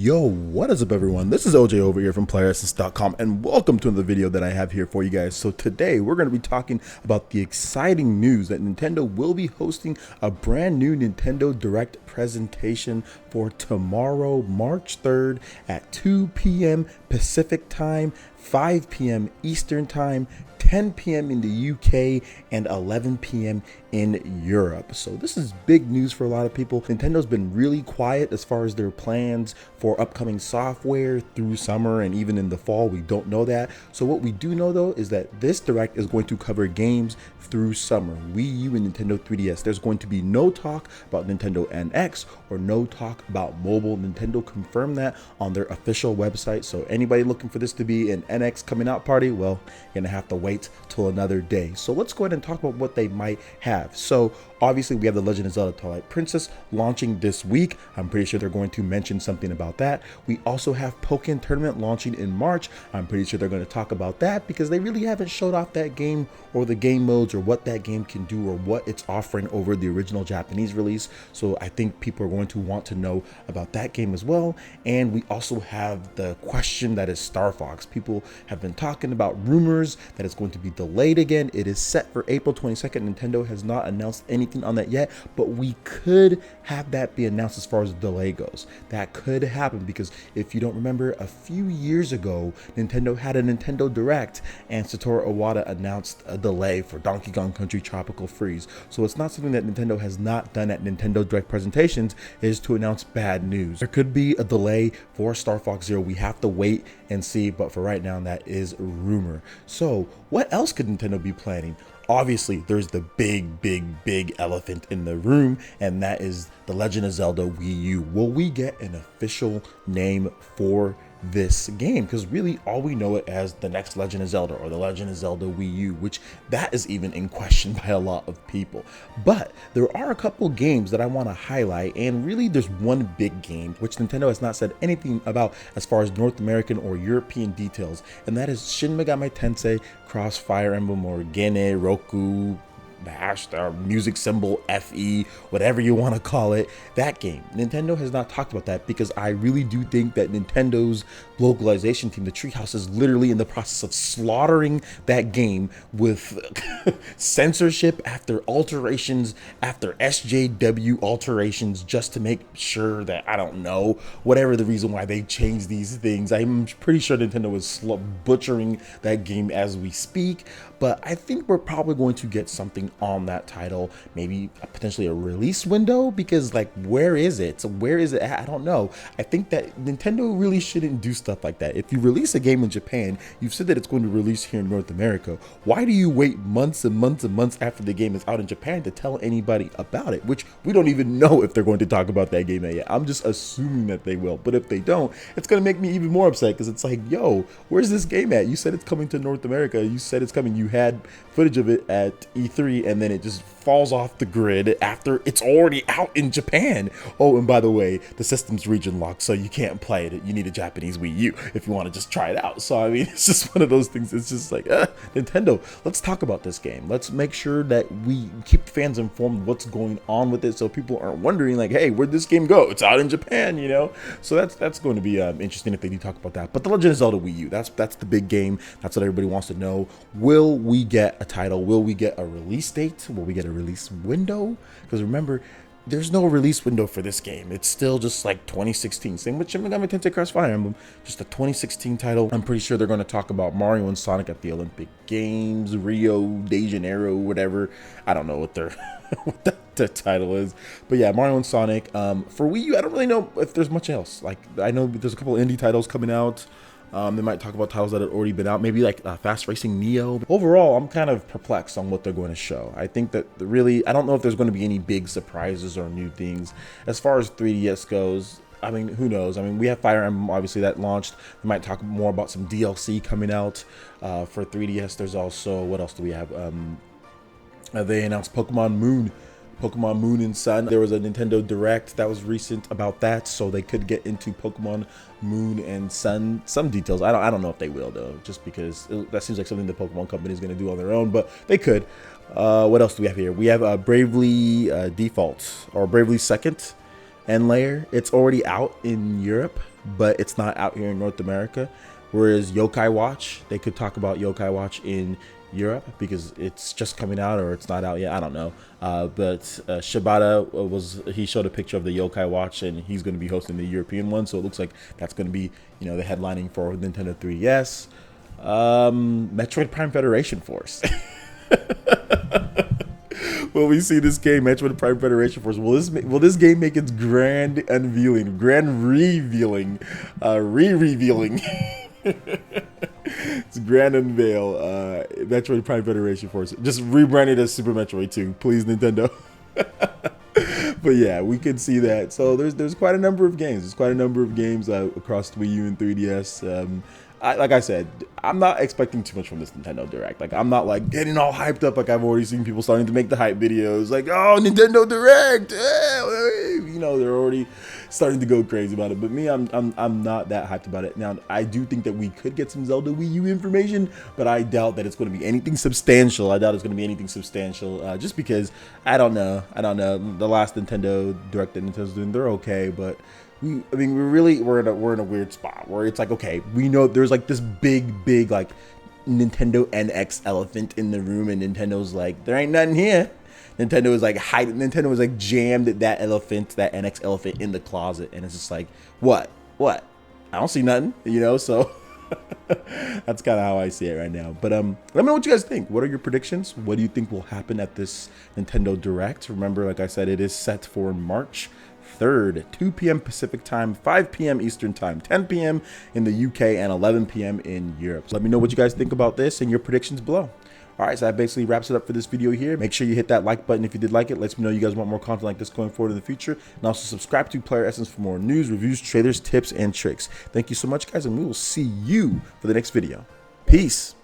Yo, what is up everyone? This is OJ over here from PlayerEssence.com and welcome to another video that I have here for you guys. So today we're going to be talking about the exciting news that Nintendo will be hosting a brand new Nintendo Direct presentation for tomorrow, March 3rd at 2 p.m. Pacific time, 5 p.m. Eastern time, 10 p.m. in the UK, and 11 p.m. in Europe. So this is big news for a lot of people. Nintendo's been really quiet as far as their plans for upcoming software through summer and even in the fall. We don't know that. So what we do know though is that this Direct is going to cover games through summer. Wii U and Nintendo 3DS. There's going to be no talk about Nintendo NX or no talk about mobile. Nintendo confirmed that on their official website. So anybody looking for this to be an NX coming out party, well, you're gonna have to wait till another day. So let's go ahead and talk about what they might have. So obviously we have the Legend of Zelda Twilight Princess launching this week. I'm pretty sure they're going to mention something about that. We also have Pokken Tournament launching in March. I'm pretty sure they're going to talk about that because they really haven't showed off that game or the game modes or what that game can do or what it's offering over the original Japanese release. So I think people are going to want to know about that game as well. And we also have the question that is Star Fox. People have been talking about rumors that it's going to be delayed again. It is set for April 22nd. Nintendo has not announced anything on that yet, but we could have that be announced as far as the delay goes. That could happen because if you don't remember, a few years ago, Nintendo had a Nintendo Direct and Satoru Iwata announced a delay for Donkey Kong Country Tropical Freeze. So it's not something that Nintendo has not done at Nintendo Direct presentations, is to announce bad news. There could be a delay for Star Fox Zero. We have to wait and see, but for right now, that is rumor. So what else could Nintendo be planning? Obviously, there's the big elephant in the room, and that is The Legend of Zelda Wii U. Will we get an official name for this game? Because really all we know it as the next Legend of Zelda or the Legend of Zelda Wii U, which that is even in question by a lot of people. But there are a couple games that I want to highlight, and really there's one big game which Nintendo has not said anything about as far as North American or European details, and that is Shin Megami Tensei Cross Fire Emblem or Gene Roku music symbol FE, whatever you want to call it, that game. Nintendo has not talked about that because I really do think that Nintendo's localization team, the Treehouse, is literally in the process of slaughtering that game with censorship after alterations after SJW alterations just to make sure that, I don't know, whatever the reason why they changed these things. I'm pretty sure Nintendo is butchering that game as we speak, but I think we're probably going to get something on that title, maybe potentially a release window, because like, where is it? So where is it at? I don't know. I think that Nintendo really shouldn't do stuff like that. If you release a game in Japan, you've said that it's going to release here in North America. Why do you wait months and months and months after the game is out in Japan to tell anybody about it? Which we don't even know if they're going to talk about that game yet. I'm just assuming that they will. But if they don't, it's going to make me even more upset because it's like, yo, where's this game at? You said it's coming to North America. You said it's coming. You had footage of it at E3 and then it just falls off the grid after it's already out in Japan. Oh, and by the way, the system's region locked, so you can't play it. You need a Japanese Wii U if you want to just try it out. So I mean, it's just one of those things. It's just like, Nintendo, let's talk about this game. Let's make sure that we keep fans informed what's going on with it, so people aren't wondering like, hey, where'd this game go? It's out in Japan, you know. So that's going to be interesting if they do talk about that. But the Legend of Zelda Wii U, that's the big game. That's what everybody wants to know. Will we get a title? Will we get a release date? Will we get a release window? Because remember, there's no release window for this game. It's still just like 2016. Same with Shin Megami Tensei Cross Fire Emblem, just a 2016 title. I'm pretty sure they're going to talk about Mario and Sonic at the Olympic Games, Rio de Janeiro, whatever. I don't know what their what the title is, but yeah, Mario and Sonic. For Wii U, I don't really know if there's much else. Like, I know there's a couple of indie titles coming out. They might talk about titles that have already been out, maybe like Fast Racing Neo. Overall, I'm kind of perplexed on what they're going to show. I think that really, I don't know if there's going to be any big surprises or new things. As far as 3DS goes, I mean, who knows? I mean, we have Fire Emblem, obviously, that launched. We might talk more about some DLC coming out for 3DS. There's also, what else do we have? They announced Pokemon Moon and Sun. There was a Nintendo Direct that was recent about that, so they could get into Pokemon Moon and Sun. Some details. I don't know if they will though, just because that seems like something the Pokemon company is going to do on their own, but they could. What else do we have here? We have Bravely Default or Bravely Second End Layer. It's already out in Europe. but it's not out here in North America. Whereas Yokai Watch, they could talk about Yokai Watch in Europe because it's just coming out or it's not out yet. I don't know. But Shibata he showed a picture of the Yokai Watch, and he's going to be hosting the European one. So it looks like that's going to be, you know, the headlining for Nintendo 3DS. Metroid Prime Federation Force. Will we see this game, Metroid Prime Federation Force? Will this game make its grand unveiling, grand revealing, re-revealing? It's grand unveil. Metroid Prime Federation Force, just rebranded as Super Metroid 2, please, Nintendo. But yeah, we could see that. So there's quite a number of games. There's quite a number of games across Wii U and 3DS. Like I said, I'm not expecting too much from this Nintendo Direct. Like, I'm not like getting all hyped up. Like, I've already seen people starting to make the hype videos. Like, oh, Nintendo Direct, you know, they're already starting to go crazy about it. But me, I'm not that hyped about it. Now, I do think that we could get some Zelda Wii U information, but I doubt that it's going to be anything substantial. Just because I don't know. The last Nintendo Direct that Nintendo's doing, they're okay, but we're in a weird spot where it's like, okay, we know there's like this big like Nintendo NX elephant in the room, and Nintendo's like, there ain't nothing here. Nintendo was like hiding. Nintendo was like jammed that NX elephant in the closet, and it's just like, what? I don't see nothing, you know. So that's kind of how I see it right now. But let me know what you guys think. What are your predictions? What do you think will happen at this Nintendo Direct? Remember, like I said, it is set for March 3rd, 2 p.m. Pacific time, 5 p.m. Eastern time, 10 p.m. in the UK, and 11 p.m. in Europe. So let me know what you guys think about this and your predictions below. All right, so that basically wraps it up for this video here. Make sure you hit that like button if you did like it. Lets me know you guys want more content like this going forward in the future. And also subscribe to PlayerEssence for more news, reviews, trailers, tips, and tricks. Thank you so much, guys, and we will see you for the next video. Peace.